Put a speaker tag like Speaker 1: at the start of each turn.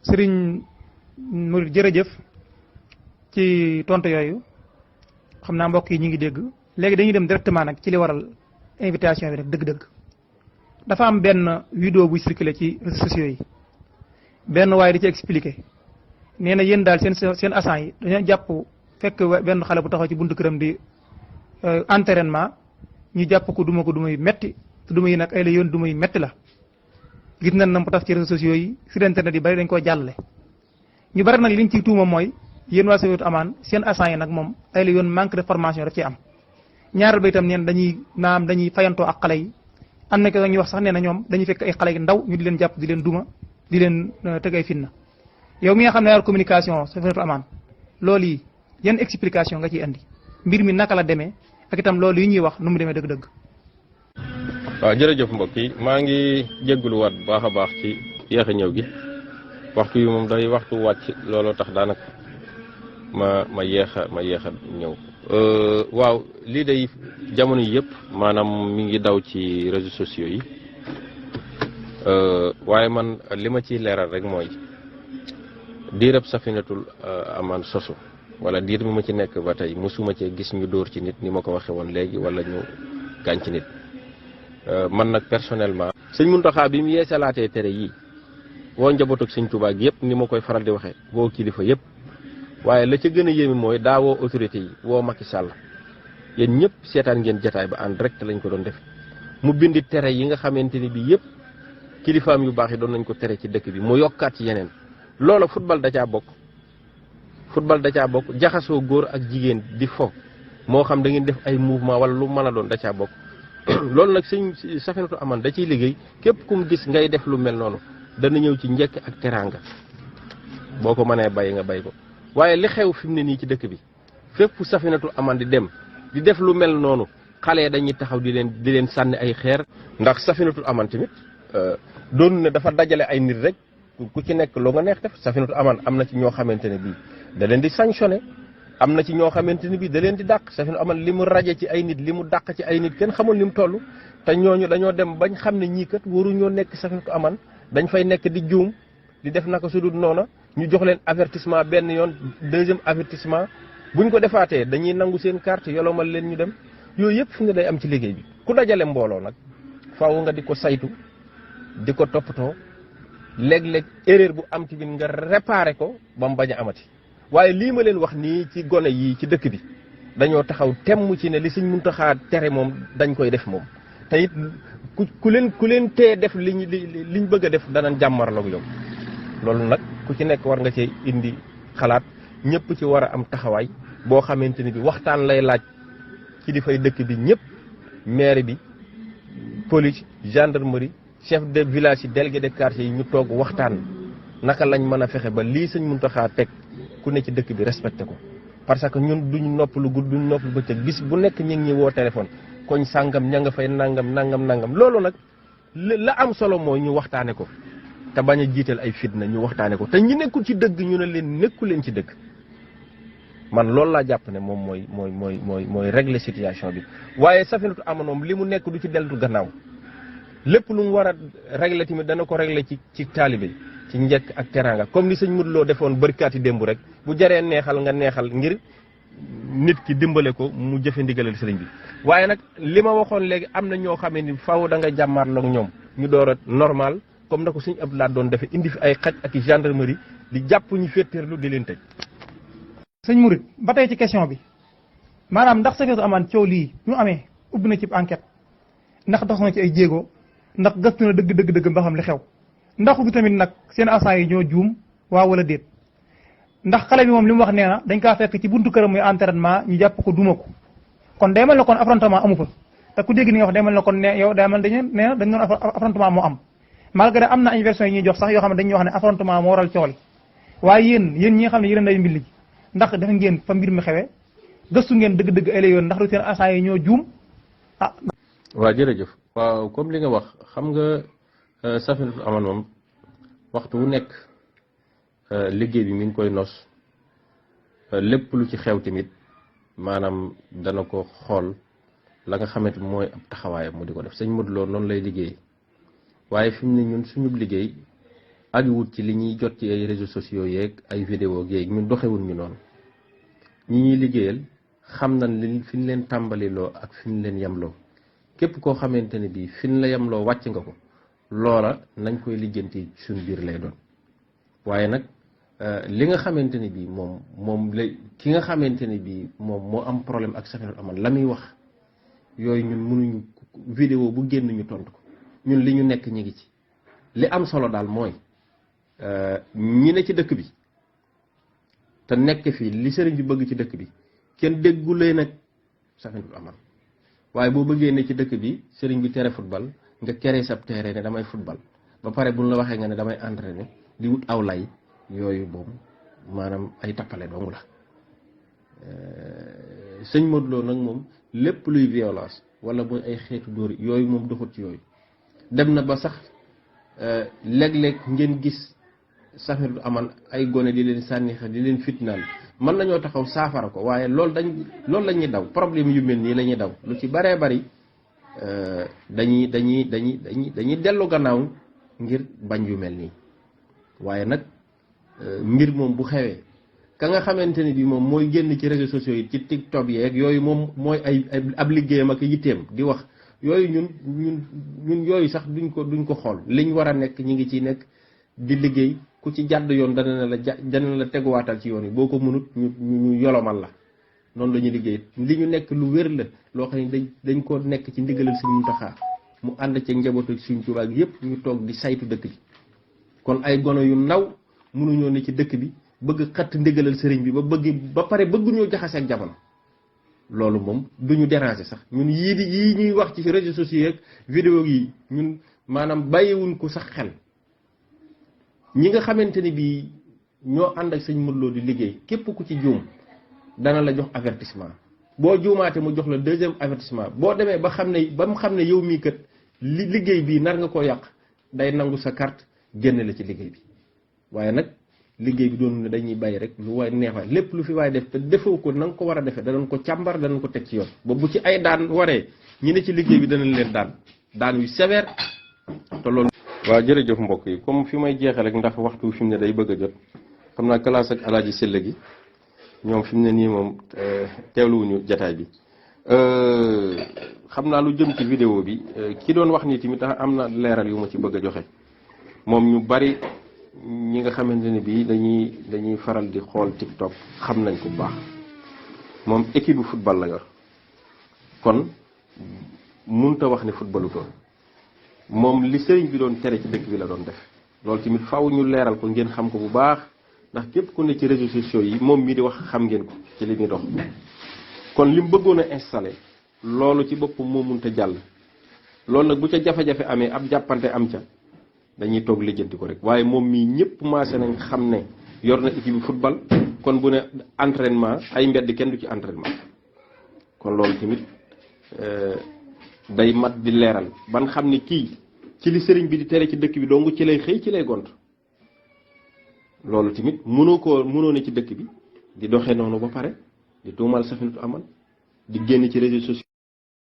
Speaker 1: Sëriñ Murid jërëjëf ci tontu yooyu xam naa mbokk yi ñu ngi dégg léegi dañuy dem directement nag ci li waral invitation bi nag dëgg-dëgg dafa am benn vidéo buy circulé ci réseaux sociaux yi benn waaye di ci expliqué nee na yéen daal seen agent yi dañoo jàpp fekk benn xale bu taxaw ci buntu këram di entraînement ñu jàpp ko duma yu metti te duma yi nag ay la yoon duma yu metti la gis nañ na mu tas ci réseaux sociaux yi sur internet yi bari dañ koo jàllale ñu bari nag liñ ciy tuuma mooy yéen waa Safinatoul Aman seen agent yi nag moom ay la yoon manque de formation daf ci am ñaareel ba itam neen dañuy fayantoo ak xale yi am na ko ñuy wax sax nee na ñoom dañuy fekk ay xale yu ndaw ñu di leen jàpp di leen duma di leen teg ay fitna yow mi nga xam ne yaa communication Safinatoul Aman loolu yi yan explication nga ciy andi mbir mi naka la demee ak itam loolu yi ñuy wax nu mu demee dëgg-dëgg.
Speaker 2: waaw jërëjëf mbokk yi maa ngi jégaluwaat bu baax a baax ci yéex a ñëw gi waxtu yi moom day waxtu wàcc looloo tax daanaka ma yéex a ñëw. waaw lii day jamono yi yëpp maanaam mi ngi daw ci réseaux sociaux yi waaye man li ma ciy leeral rek mooy diirab Safinatoul Aman sosu wala diir bi ma ci nekk ba tey mosuma cee gis ñu dóor ci nit ni ma ko waxee woon léegi wala ñu gaañ ci nit man nag personnellement. sëñ Muntaxa bi mu yeesalaatee tere yii woo njaboot ak sëñ Tuubaa yëpp ni ma koy faral di waxee woo kilifa yëpp. waaye la ca gën a yéeme mooy daa woo autorité yi woo Macky Sall yéen ñëpp seetaan ngeen jataay ba en direct lañ ko doon def mu bindi tere yi nga xamante ni bii yëpp kilifaam yu baax yi doon nañ ko tere ci dëkk bi mu yokkaat ci yeneen. loola football da caa bokk jaxasoo góor ak jigéen di fo moo xam da ngeen def ay mouvement wala lu mën a doon da caa bokk loolu nag sëñ Safinatoul Aman da ciy liggéey képp kum gis ngay def lu mel noonu dana ñëw ci njëkk ak teraanga boo ko mënee bay nga bay ko. waaye li xew fi mu ne nii ci dëkk bi fépp fu Safinatoul Aman di dem di def lu mel noonu xale dañuy taxaw di leen sànni ay xeer. ndax Safinatoul Aman tamit doon ne dafa dajale ay nit rek ku ci nekk loo nga neex def Safinatoul Aman am na ci ñoo xamante ne bii da leen di sanctionné am na ci ñoo xamante ne bii da leen di dàq Safinatoul Aman li mu raje ci ay nit li mu dàq ci ay nit kenn xamul ni mu toll te ñooñu dañoo dem bañ xam ne ñii kat waruñoo nekk Safinatoul Aman dañ fay nekk di juum di def naka su dul noona ñu jox leen avertissement benn yoon deuxième avertissement buñ ko defaatee dañuy nangu seen carte yolomal leen ñu dem yooyu yëpp fu ne day am ci liggéey bi ku dajale mbooloo nag faaw nga di ko saytu di ko toppatoo léeg-léeg erreur bu am ci biir nga réparé ko ba mu bañ a amati. waaye lii ma leen wax nii ci gone yi ci dëkk bi dañoo taxaw temm ci ne li Sëñ Muntaxa tere moom dañ koy def moom te it ku leen tee def liñ bëgg a def danañ jàmmarloog yow loolu nag ku ci nekk war nga cee indi xalaat ñëpp ci war a am taxawaay boo xamante ni bi waxtaan lay laaj ci di fay dëkk bi ñëpp maire bi police gendarmerie chef de village yi délégué de quartier yi ñu toog waxtaan naka lañ mën a fexe ba lii Sëñ Muntaxa teg ku ne ci dëkk bi respecté ko. parce que ñun duñ noppalu gudd duñ noppalu bëccëg bis bu nekk ñu ngi ñuy woo téléphone koñ sàngam ña nga fay nangam loolu nag la am solo mooy ñu waxtaane ko. te bañ a jiital ay fitna ñu waxtaane ko te ñi nekkul ci dëgg ñu ne leen nekku leen ci dëgg man loolu laa jàpp ne moom mooy régler situation bi. waaye Safinatoul Aman moom li mu nekk du ci deltu gannaaw lépp lu mu war a régler tamit dana ko régler ci taalibe ci njëkk ak teraanga comme ni sëñ Modou Lo defoon bërkaati démb rek bu jaree neexal nga neexal ngir nit ki dimbale ko mu jëfe ndigalal sëriñ bi. waaye nag li ma waxoon léegi am na ñoo xamee ni faaw da nga jàmmaarloog ñoom ñu door a normal. comme na ko suñu Abdoulaye doon defee indi fi ay xaj ak i gendarmerie di jàpp ñu féeteerlu di leen tëj.
Speaker 1: sëñ Mouride ba tey ci question bi maanaam ndax Safinatoul Aman coow lii ñu amee ubbi na ci enquête ndax dox na ci ay jéego ndax gëstu na dëgg ba xam li xew ndax ubbi tamit nag seen agent yi ñoo juum waaw wala déet ndax xale bi moom li mu wax nee na dañ kaa fekk ci buntu këram muy entraînement ñu jàpp ko duma ko kon day mel na kon affrontement amu fa te ku dégg ni nga wax day mel na kon ne yow day mel dañ doon affrontement moo am. malgré am na ay version yi ñuy jox sax yoo xam ne dañuy wax ne affrontement moo waral cool waaye yéen ñi nga xam ne yéen day mbil ji ndax def ngeen fa mbir mi xewe gëstu ngeen dëgg-dëgg ay la yoon ndax du seen agent yi ñoo juum ah.
Speaker 2: waaw jërëjëf waaw comme li nga wax xam nga Safinatoul Aman moom waxtu wu nekk liggéey bi mi ngi koy nos lépp lu ci xew tamit maanaam dana ko xool la nga xamante mooy ab taxawaayam mu di ko def sëñ Modou Lo noonu lay liggéey waaye fi mu ne ñun suñu liggéey ajuwut ci li ñuy jot ci ay réseaux sociaux yeeg ay vidéo yeeg ñun doxewul ñu noonu ñi ñuy liggéeyal xam nañ li fi ñu leen tàmbaliloo ak fi ñu leen yemloo képp koo xamante ne bii fi ñu la yemloo wàcc nga ko loola nañ koy lijjanti suñ biir lay doon waaye nag li nga xamante ne bii moom la ki nga xamante ne bii moom moo am problème ak Safinatul Aman la muy wax yooyu ñun mënuñu vidéo bu génn ñu tontu ko ñun li ñu nekk ñi ngi ci li am solo daal mooy ñi ne ci dëkk bi te nekk fii li sëriñ bi bëgg ci dëkk bi kenn déggulee nag Safinatul Aman waaye boo bëggee ne ci dëkk bi sëriñ bi tere football nga keree sab terrain ne damay football ba pare buñ la waxee nga ne damay entraîner di wut aw lay yooyu boobu maanaam ay tappale dong la sëñ Modou Lo nag moom lépp luy violence wala mooy ay xeetu dóor yooyu moom doxut ci yooyu dem na ba sax léeg-léeg ngeen gis Safinatul Aman ay gone di leen sànni xel di leen fitnaal mën nañoo taxaw saafara ko waaye loolu la ñuy daw problème yu mel nii la ñuy daw lu ci baree bari dañuy dellu gannaaw ngir bañ yu mel nii waaye nag mbir moom bu xewee ka nga xamante ni bi moom mooy génn ci réseaux sociaux yi ci TikTok yeeg yooyu moom mooy ay ab liggéeyam ak yitteem di wax yooyu ñun yooyu sax duñ ko xool liñ war a nekk ñi ngi ciy nekk di liggéey ku ci jàdd yoon dana la teguwaatal ci yoon yi boo ko mënut ñu yolomal la noonu la ñuy liggéey li ñu nekk lu wér la loo xam ne dañ ko nekk ci ndigalal Sëriñ Muntaxa mu ànd ci njabootu Sëriñ Tuubaa gi yëpp ñu toog di saytu dëkk bi kon ay gono yu ndaw mënuñoo ne ci dëkk bi bëgg xatt ndigalal sëriñ bi ba pare bëgguñoo jaxase ak jamono loolu moom duñu déranger sax ñun yii ñuy wax ci réseaux sociaux ak vidéo yi ñun maanaam bàyyiwuñ ko sax xel ñi nga xamante ni bii ñoo ànd ak sëñ Modou Lo di liggéey képp ku ci juum dana la jox avertissement boo juumaate mu jox la deuxième avertissement boo demee ba mu xam ne yow mii kat liggéey bii nar nga koo yàq day nangu sa carte génne la ci liggéey bi waaye nag liggéey bi doon ne dañuy bàyyi rek lu waay neex waay lépp lu fi waay def te defoo ko na nga ko war a defee danañ ko càmbar danañ ko teg ci yoon ba bu ci ay daan waree ñi ne ci liggéey bi danañ leen daan yu sévère te loolu. waaw jërëjëf mbokk yi comme fi may jeexee rek ndax waxtu fi mu ne day bëgg a jot xam naa classe ak alaaji Silla gi ñoom fi mu ne nii moom teewluwuñu jataay bi xam naa lu jëm ci vidéo bi ki doon wax nii tamit am na leeral yu ma ci bëgg a joxe moom ñu bari ñi nga xamante ne bii dañuy faral di xool TikTok xam nañ ko bu baax moom équipe bu football la yor kon munta wax ne footballu toon moom li sëriñ bi doon tere ci dëkk bi la doon def loolu tamit faw ñu leeral ko ngeen xam ko bu baax ndax képp ku ne ci réseaux sociaux yi moom mii di wax xam ngeen ko ci li muy dox kon li mu bëggoon a installé loolu ci boppam moo munta jàll loolu nag bu ca jafe-jafe amee ab jàppante am ca dañuy toog lijjanti ko rek waaye moom mii ñëpp maase nañ xam ne yor na équipe bi football kon bu ne entraînement ay mbedd kenn du ci entraînement kon loolu tamit day mat di leeral ban xam ni kii ci li sëriñ bi di tere ci dëkk bi dong ci lay xëy ci lay gont loolu tamit mënoo ne ci dëkk bi di doxee noonu ba pare di tuumal Safinatul Aman di génn ci réseaux sociaux